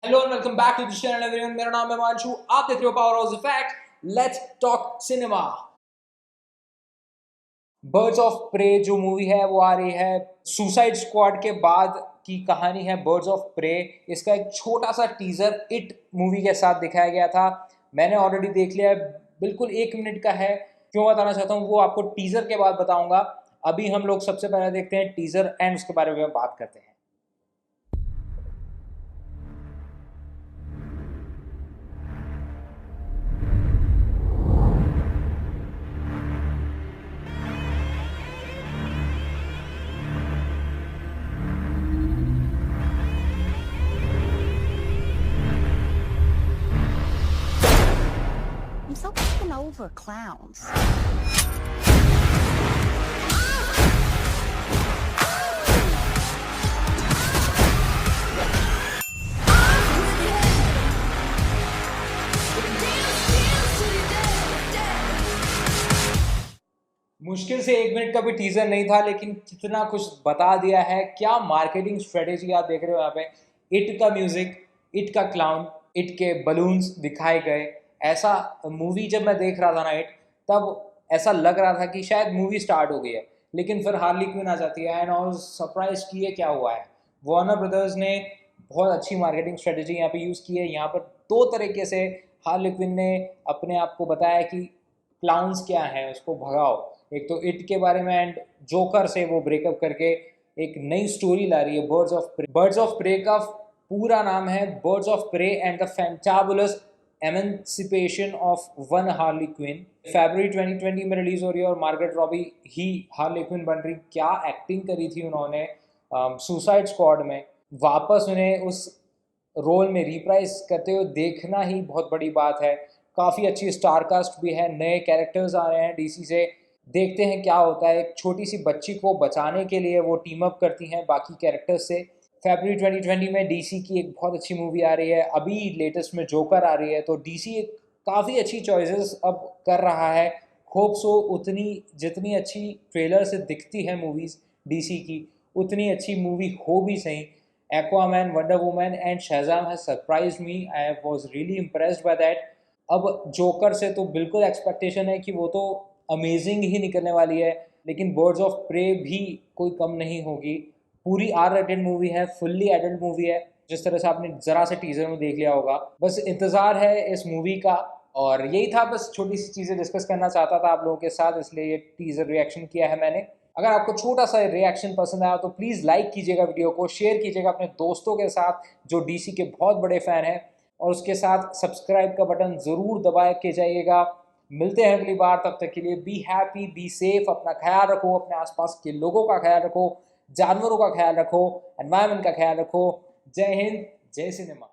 Hello and welcome back to the channel everyone. मेरा नाम है मानशु, आप देख रहे हो power house effect. Let's talk cinema. Birds of prey जो मूवी है वो आ रही है सुसाइड स्क्वाड के बाद की कहानी है बर्ड्स ऑफ प्रे। इसका एक छोटा सा टीजर इट मूवी के साथ दिखाया गया था, मैंने ऑलरेडी देख लिया है। बिल्कुल 1 मिनट का है। क्यों बताना चाहता हूँ वो आपको टीजर के बाद बताऊंगा। अभी हम लोग सबसे पहले देखते हैं टीजर एंड उसके बारे में बात करते हैं। I'm so fucking over clowns. मुश्किल से 1 मिनट का भी टीजर नहीं था, लेकिन कितना कुछ बता दिया है। क्या मार्केटिंग स्ट्रेटेजी आप देख रहे हो यहाँ पे। इट का म्यूजिक, इट का क्लाउन, इट के बलून्स दिखाए गए। ऐसा मूवी जब मैं देख रहा था ना इट, तब ऐसा लग रहा था कि शायद मूवी स्टार्ट हो गई है, लेकिन फिर हार्ली क्विन आ जाती है एंड और सरप्राइज की ये क्या हुआ है। वार्नर ब्रदर्स ने बहुत अच्छी मार्केटिंग स्ट्रेटेजी यहाँ पे यूज़ की है। यहाँ पर 2 तरीके से हार्ली क्विन ने अपने आप को बताया कि क्लाउन्स क्या है, उसको भगाओ। एक तो इट के बारे में एंड जोकर से वो ब्रेकअप करके एक नई स्टोरी ला रही है birds of prey. Birds of prey का पूरा नाम है birds of prey and the fantabulous emancipation of one Harley Quinn. फरवरी 2020 में रिलीज हो रही है और मार्गरेट रॉबी ही हार्ली क्विन बन रही। क्या एक्टिंग करी थी उन्होंने सुसाइड स्क्वाड में। वापस उन्हें उस रोल में रिप्राइज करते हुए देखना ही बहुत बड़ी बात है। काफ़ी अच्छी स्टार कास्ट भी है, नए कैरेक्टर्स आ रहे हैं डीसी से। देखते हैं क्या होता है। एक छोटी सी बच्ची को बचाने के लिए वो टीम अप करती हैं बाकी कैरेक्टर्स से। फरवरी 2020 में डीसी की एक बहुत अच्छी मूवी आ रही है। अभी लेटेस्ट में जोकर आ रही है, तो डीसी काफ़ी अच्छी चॉइसेस अब कर रहा है। होप सो उतनी जितनी अच्छी ट्रेलर से दिखती है मूवीज़ डीसी की, उतनी अच्छी मूवी हो भी सही। Aquaman, Wonder Woman and Shazam has surprised me. I was really impressed by that. अब जोकर से तो बिल्कुल एक्सपेक्टेशन है कि वो तो अमेजिंग ही निकलने वाली है, लेकिन बर्ड्स ऑफ प्रे भी कोई कम नहीं होगी। पूरी आर रेटेड मूवी है, फुल्ली एडल्ट मूवी है, जिस तरह से आपने ज़रा से टीजर में देख लिया होगा। बस इंतज़ार है इस मूवी का। और यही था, बस छोटी सी चीज़ें डिस्कस करना चाहता था आप लोगों के साथ, इसलिए ये टीजर रिएक्शन किया है मैंने। अगर आपको छोटा सा रिएक्शन पसंद आया तो प्लीज़ लाइक कीजिएगा वीडियो को, शेयर कीजिएगा अपने दोस्तों के साथ जो डीसी के बहुत बड़े फ़ैन हैं, और उसके साथ सब्सक्राइब का बटन ज़रूर दबा के जाइएगा। मिलते हैं अगली बार, तब तक के लिए बी हैप्पी, बी सेफ, अपना ख्याल रखो, अपने आसपास के लोगों का ख्याल रखो, जानवरों का ख्याल रखो, एनवायरनमेंट का ख्याल रखो। जय हिंद, जय सिनेमा।